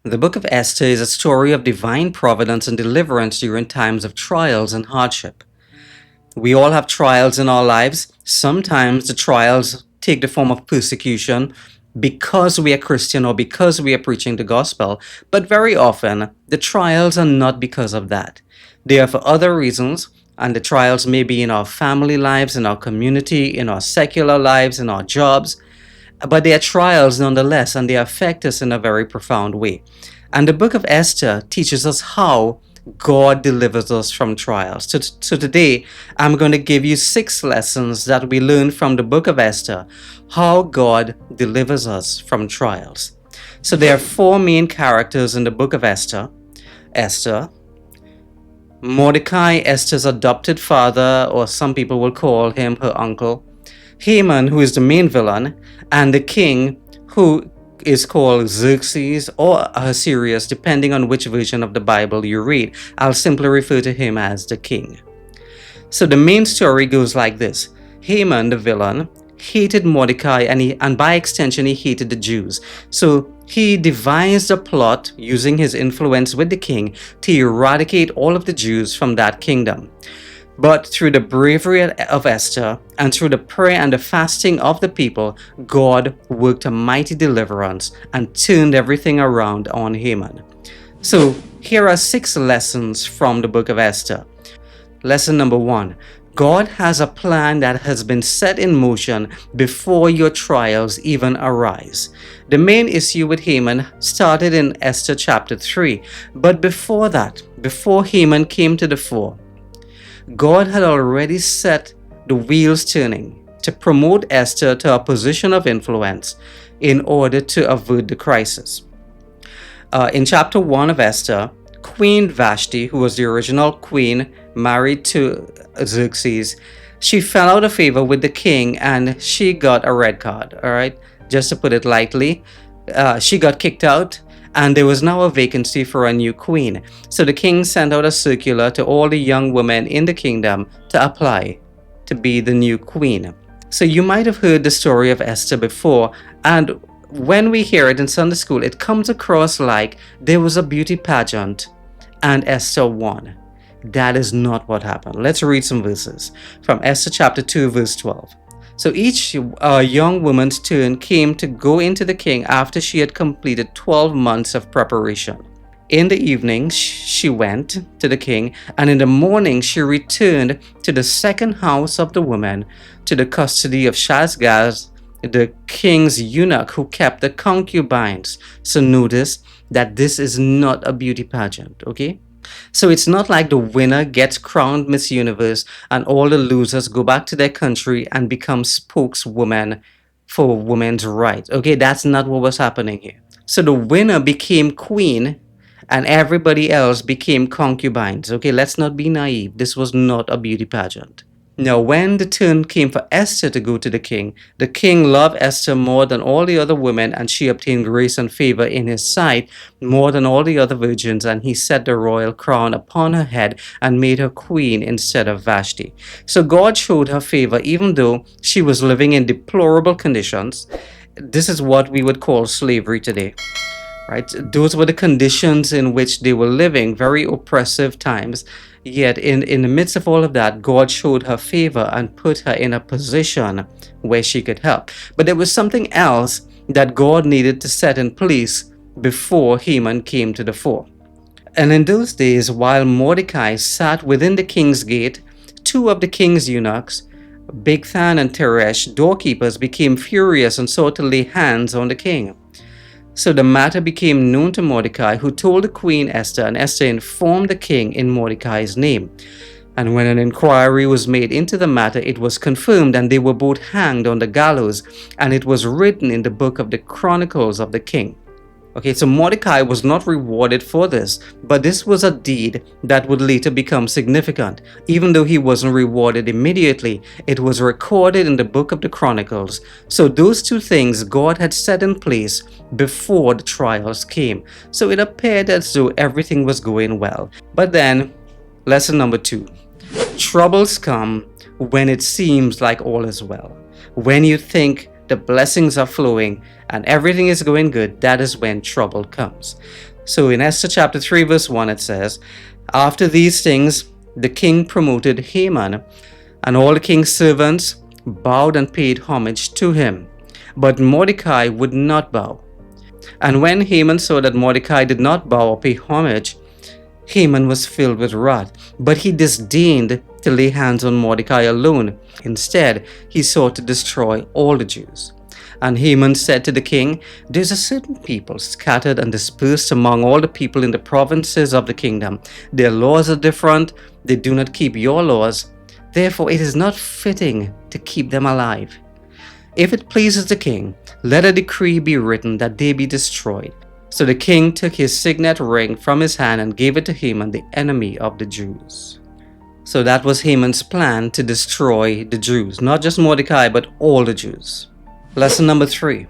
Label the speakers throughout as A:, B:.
A: The book of Esther is a story of divine providence and deliverance during times of trials and hardship. We all have trials in our lives. Sometimes the trials take the form of persecution because we are Christian or because we are preaching the gospel, but very often the trials are not because of that. They are for other reasons, and the trials may be in our family lives, in our community, in our secular lives, in our jobs, but they are trials nonetheless, and they affect us in a very profound way. And the book of Esther teaches us how God delivers us from trials. So today, I'm going to give you 6 lessons that we learn from the book of Esther, how God delivers us from trials. So there are 4 main characters in the book of Esther. Esther, Mordecai, Esther's adopted father, or some people will call him her uncle, Haman, who is the main villain, and the king, who is called Xerxes or Ahasuerus, depending on which version of the Bible you read. I'll simply refer to him as the king. So the main story goes like this. Haman, the villain, hated Mordecai, and by extension, he hated the Jews. So he devised a plot using his influence with the king to eradicate all of the Jews from that kingdom. But through the bravery of Esther and through the prayer and the fasting of the people, God worked a mighty deliverance and turned everything around on Haman. So here are 6 lessons from the book of Esther. Lesson number 1. God has a plan that has been set in motion before your trials even arise. The main issue with Haman started in Esther chapter 3. But before that, before Haman came to the fore, God had already set the wheels turning to promote Esther to a position of influence in order to avert the crisis. In chapter 1 of Esther, Queen Vashti, who was the original queen married to Xerxes, she fell out of favor with the king and she got a red card. All right, just to put it lightly, she got kicked out. And there was now a vacancy for a new queen. So the king sent out a circular to all the young women in the kingdom to apply to be the new queen. So you might have heard the story of Esther before, and when we hear it in Sunday school, it comes across like there was a beauty pageant and Esther won. That is not what happened. Let's read some verses from Esther chapter 2, verse 12. So each young woman's turn came to go into the king after she had completed 12 months of preparation. In the evening, she went to the king, and in the morning she returned to the second house of the woman, to the custody of Shazgaz, the king's eunuch who kept the concubines. So notice that this is not a beauty pageant, okay? So it's not like the winner gets crowned Miss Universe and all the losers go back to their country and become spokeswomen for women's rights. Okay, that's not what was happening here. So the winner became queen and everybody else became concubines. Okay, let's not be naive. This was not a beauty pageant. Now, when the turn came for Esther to go to the king loved Esther more than all the other women, and she obtained grace and favor in his sight more than all the other virgins, and he set the royal crown upon her head and made her queen instead of Vashti. So God showed her favor even though she was living in deplorable conditions. This is what we would call slavery today. Right? Those were the conditions in which they were living, very oppressive times. Yet in the midst of all of that, God showed her favor and put her in a position where she could help. But there was something else that God needed to set in place before Haman came to the fore. And in those days, while Mordecai sat within the king's gate, 2 of the king's eunuchs, Bigthan and Teresh, doorkeepers, became furious and sought to lay hands on the king. So the matter became known to Mordecai, who told the queen Esther, and Esther informed the king in Mordecai's name. And when an inquiry was made into the matter, it was confirmed, and they were both hanged on the gallows, and it was written in the book of the Chronicles of the king. Okay, so Mordecai was not rewarded for this, but this was a deed that would later become significant. Even though he wasn't rewarded immediately, it was recorded in the book of the Chronicles. So those 2 things God had set in place before the trials came. So it appeared as though everything was going well. But then, lesson number 2. Troubles come when it seems like all is well. When you think the blessings are flowing and everything is going good, that is when trouble comes. So in Esther chapter 3, verse 1, it says, "After these things, the king promoted Haman, and all the king's servants bowed and paid homage to him. But Mordecai would not bow. And when Haman saw that Mordecai did not bow or pay homage, Haman was filled with wrath, but he disdained to lay hands on Mordecai alone. Instead, he sought to destroy all the Jews. And Haman said to the king, 'There's a certain people scattered and dispersed among all the people in the provinces of the kingdom. Their laws are different. They do not keep your laws. Therefore, it is not fitting to keep them alive. If it pleases the king, let a decree be written that they be destroyed.' So the king took his signet ring from his hand and gave it to Haman, the enemy of the Jews." So that was Haman's plan to destroy the Jews, not just Mordecai, but all the Jews. Lesson number 3.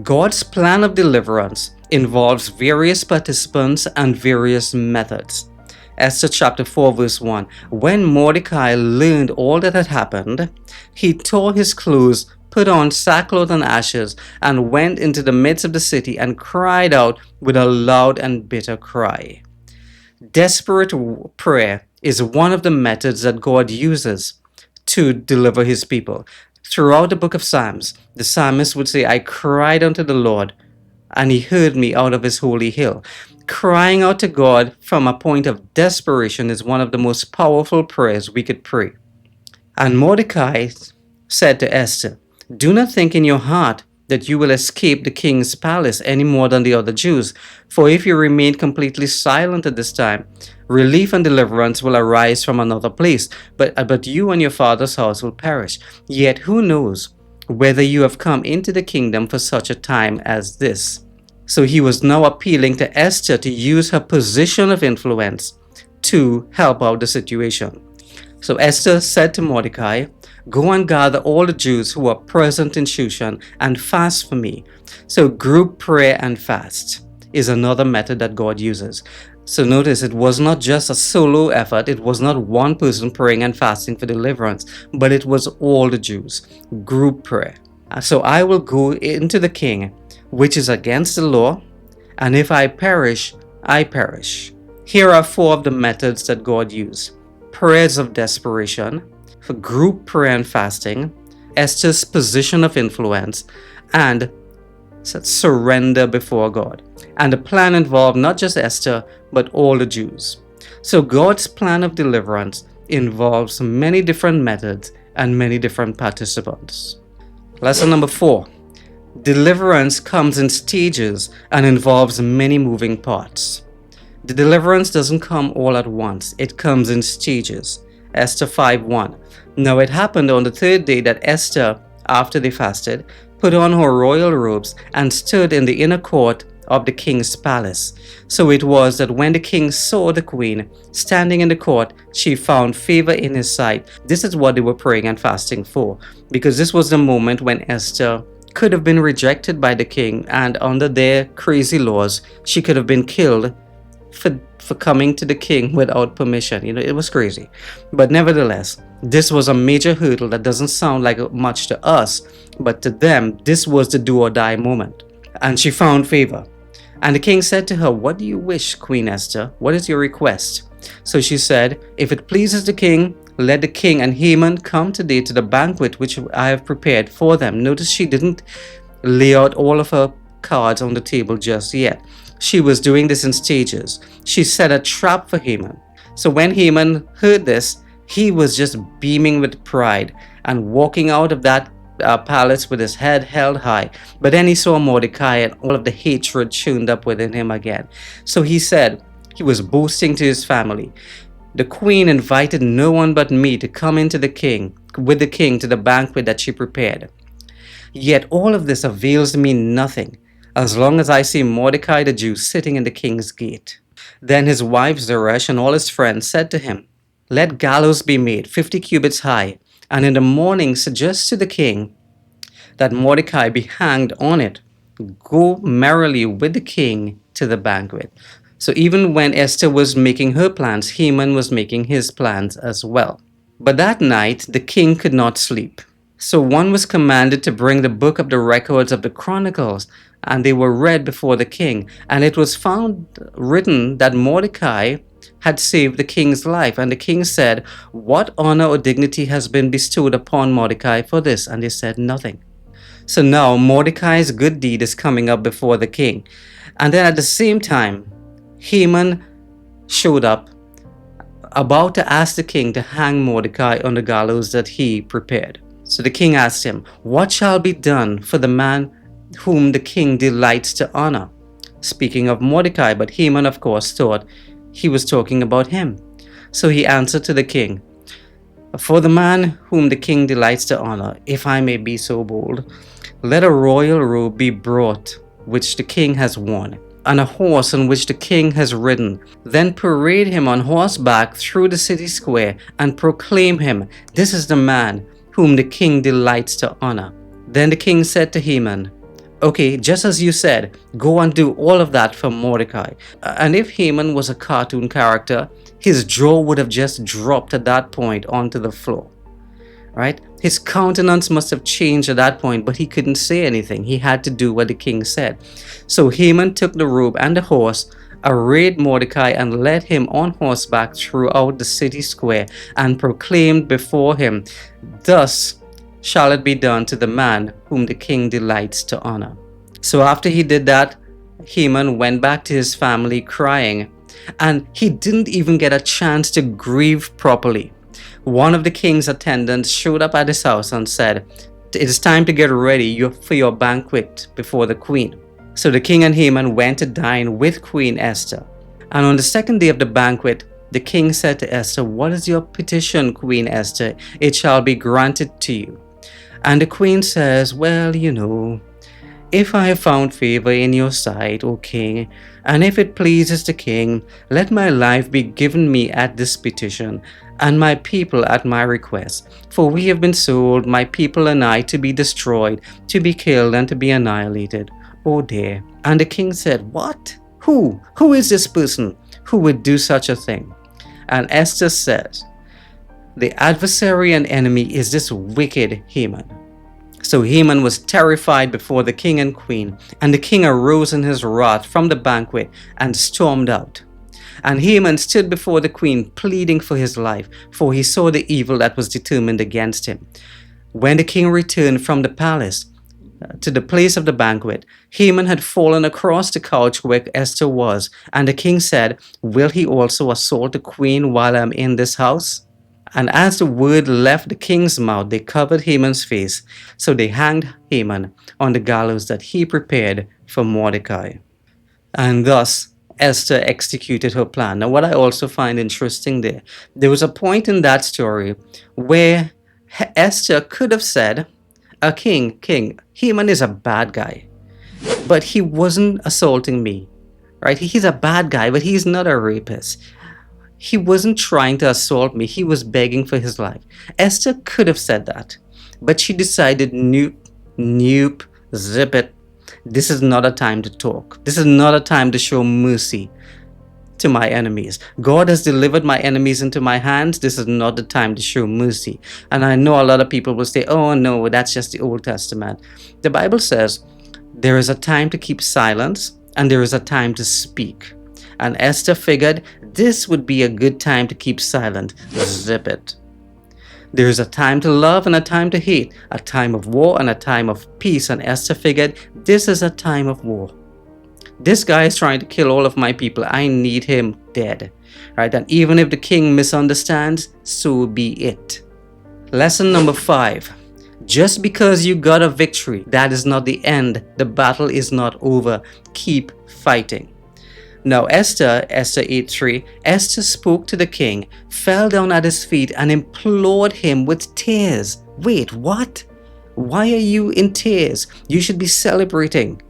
A: God's plan of deliverance involves various participants and various methods. Esther chapter 4 verse 1. When Mordecai learned all that had happened, he tore his clothes, put on sackcloth and ashes, and went into the midst of the city and cried out with a loud and bitter cry. Desperate prayer is one of the methods that God uses to deliver his people. Throughout the book of Psalms, the psalmist would say, "I cried unto the Lord, and he heard me out of his holy hill." Crying out to God from a point of desperation is one of the most powerful prayers we could pray. And Mordecai said to Esther, "Do not think in your heart that you will escape the king's palace any more than the other Jews. For if you remain completely silent at this time, relief and deliverance will arise from another place, but you and your father's house will perish. Yet who knows whether you have come into the kingdom for such a time as this?" So he was now appealing to Esther to use her position of influence to help out the situation. So Esther said to Mordecai, "Go and gather all the Jews who are present in Shushan and fast for me." So group prayer and fast is another method that God uses. So notice it was not just a solo effort. It was not one person praying and fasting for deliverance, but it was all the Jews. Group prayer. "So I will go into the king, which is against the law, and if I perish, I perish." Here are 4 of the methods that God used. Prayers of desperation, for group prayer and fasting, Esther's position of influence, and surrender before God. And the plan involved not just Esther, but all the Jews. So God's plan of deliverance involves many different methods and many different participants. Lesson number 4. Deliverance comes in stages and involves many moving parts. The deliverance doesn't come all at once. It comes in stages. Esther 5:1. Now it happened on the 3rd day that Esther, after they fasted, put on her royal robes and stood in the inner court of the king's palace. So it was that when the king saw the queen standing in the court, she found favor in his sight. This is what they were praying and fasting for, because this was the moment when Esther could have been rejected by the king, and under their crazy laws, she could have been killed for coming to the king without permission. It was crazy. But nevertheless, this was a major hurdle that doesn't sound like much to us, but to them, this was the do or die moment. And she found favor. And the king said to her, "What do you wish, Queen Esther? What is your request?" So she said, "If it pleases the king, let the king and Haman come today to the banquet which I have prepared for them." Notice she didn't lay out all of her cards on the table just yet. She was doing this in stages. She set a trap for Haman. So when Haman heard this, he was just beaming with pride and walking out of that palace with his head held high. But then he saw Mordecai and all of the hatred tuned up within him again. So he said, he was boasting to his family, "The queen invited no one but me to come into with the king to the banquet that she prepared. Yet all of this avails me nothing, as long as I see Mordecai the Jew sitting in the king's gate." Then his wife Zeresh and all his friends said to him, "Let gallows be made 50 cubits high, and in the morning suggest to the king that Mordecai be hanged on it. Go merrily with the king to the banquet." So even when Esther was making her plans, Haman was making his plans as well. But that night the king could not sleep. So one was commanded to bring the book of the records of the Chronicles and they were read before the king. And it was found written that Mordecai had saved the king's life. And the king said, "What honor or dignity has been bestowed upon Mordecai for this?" And they said, "Nothing." So now Mordecai's good deed is coming up before the king. And then at the same time, Haman showed up, about to ask the king to hang Mordecai on the gallows that he prepared. So the king asked him, "What shall be done for the man whom the king delights to honor?" Speaking of Mordecai, but Haman, of course, thought he was talking about him. So he answered to the king, "For the man whom the king delights to honor, if I may be so bold, let a royal robe be brought, which the king has worn, and a horse on which the king has ridden. Then parade him on horseback through the city square, and proclaim him, 'This is the man whom the king delights to honor.'" Then the king said to Haman, "Okay, just as you said, go and do all of that for Mordecai." And if Haman was a cartoon character, his jaw would have just dropped at that point onto the floor, right? His countenance must have changed at that point, but he couldn't say anything. He had to do what the king said. So Haman took the robe and the horse, arrayed Mordecai, and led him on horseback throughout the city square, and proclaimed before him, "Thus shall it be done to the man whom the king delights to honor." So after he did that, Haman went back to his family crying, and he didn't even get a chance to grieve properly. One of the king's attendants showed up at his house and said, "It is time to get ready for your banquet before the queen." So the king and Haman went to dine with Queen Esther. And on the second day of the banquet, the king said to Esther, "What is your petition, Queen Esther? It shall be granted to you." And the queen says, "Well, if I have found favor in your sight, O king, and if it pleases the king, let my life be given me at this petition, and my people at my request. For we have been sold, my people and I, to be destroyed, to be killed, and to be annihilated. Oh dear." And the king said, "What? Who? Who is this person who would do such a thing?" And Esther says, "The adversary and enemy is this wicked Haman." So Haman was terrified before the king and queen, and the king arose in his wrath from the banquet and stormed out. And Haman stood before the queen, pleading for his life, for he saw the evil that was determined against him. When the king returned from the palace to the place of the banquet, Haman had fallen across the couch where Esther was, and the king said, "Will he also assault the queen while I'm in this house?" And as the word left the king's mouth, they covered Haman's face. So they hanged Haman on the gallows that he prepared for Mordecai. And thus Esther executed her plan. Now, what I also find interesting there was a point in that story where Esther could have said, King, Haman is a bad guy, but he wasn't assaulting me, right? He's a bad guy, but he's not a rapist. He wasn't trying to assault me. He was begging for his life. Esther could have said that, but she decided, nope, zip it. This is not a time to talk. This is not a time to show mercy to my enemies. God has delivered my enemies into my hands. This is not the time to show mercy. And I know a lot of people will say, "Oh no, that's just the Old Testament." The Bible says there is a time to keep silence and there is a time to speak. And Esther figured this would be a good time to keep silent. Zip it. There is a time to love and a time to hate, a time of war and a time of peace. And Esther figured this is a time of war. This guy is trying to kill all of my people. I need him dead. Right? And even if the king misunderstands, so be it. Lesson number 5. Just because you got a victory, that is not the end. The battle is not over. Keep fighting. Now Esther 8:3, Esther spoke to the king, fell down at his feet and implored him with tears. Wait, what? Why are you in tears? You should be celebrating.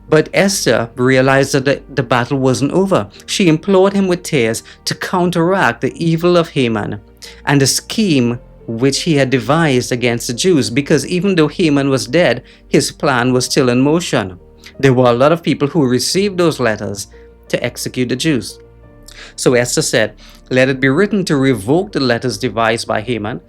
A: But Esther realized that the battle wasn't over. She implored him with tears to counteract the evil of Haman and the scheme which he had devised against the Jews, because even though Haman was dead, his plan was still in motion. There were a lot of people who received those letters to execute the Jews. So Esther said, "Let it be written to revoke the letters devised by Haman,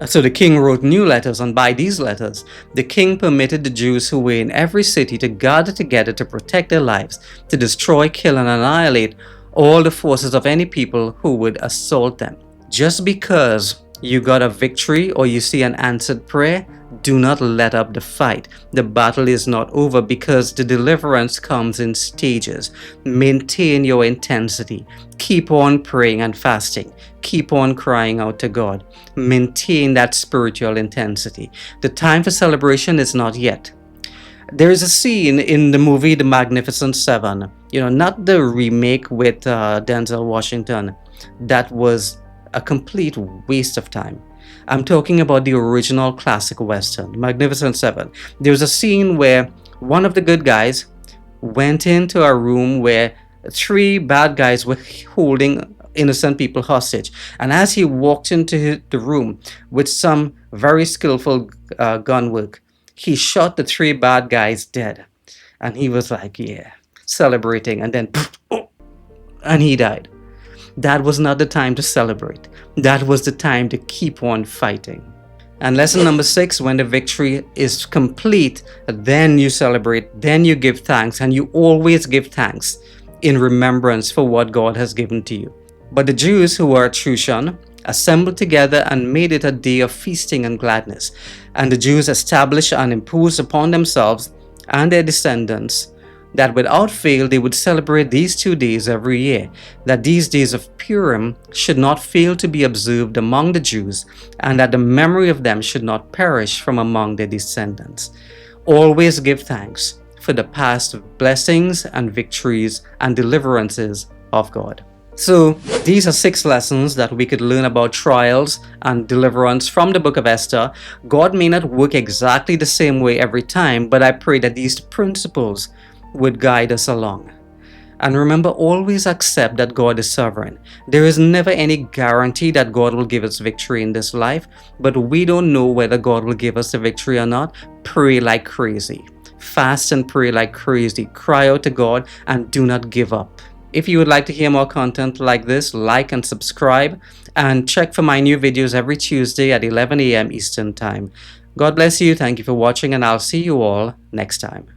A: So the king wrote new letters, and by these letters, the king permitted the Jews who were in every city to gather together to protect their lives, to destroy, kill, and annihilate all the forces of any people who would assault them. Just because you got a victory or you see an answered prayer, do not let up the fight. The battle is not over because the deliverance comes in stages. Maintain your intensity. Keep on praying and fasting. Keep on crying out to God. Maintain that spiritual intensity. The time for celebration is not yet. There is a scene in the movie The Magnificent Seven, not the remake with Denzel Washington, that was a complete waste of time. I'm talking about the original classic Western, Magnificent Seven. There's a scene where one of the good guys went into a room where three bad guys were holding innocent people hostage. And as he walked into the room with some very skillful gun work, he shot the three bad guys dead. And he was like, yeah, celebrating. And then, and he died. That was not the time to celebrate. That was the time to keep on fighting. And lesson number 6, when the victory is complete, then you celebrate, then you give thanks, and you always give thanks in remembrance for what God has given to you. But the Jews who were at Shushan assembled together and made it a day of feasting and gladness. And the Jews established and imposed upon themselves and their descendants that without fail they would celebrate these 2 days every year, that these days of Purim should not fail to be observed among the Jews, and that the memory of them should not perish from among their descendants. Always give thanks for the past blessings and victories and deliverances of God. So these are 6 lessons that we could learn about trials and deliverance from the book of Esther. God may not work exactly the same way every time, but I pray that these principles would guide us along. And remember, always accept that God is sovereign. There is never any guarantee that God will give us victory in this life, but we don't know whether God will give us the victory or not. Pray like crazy. Fast and pray like crazy. Cry out to God and do not give up. If you would like to hear more content like this, like and subscribe, and check for my new videos every Tuesday at 11 a.m. Eastern Time. God bless you. Thank you for watching, and I'll see you all next time.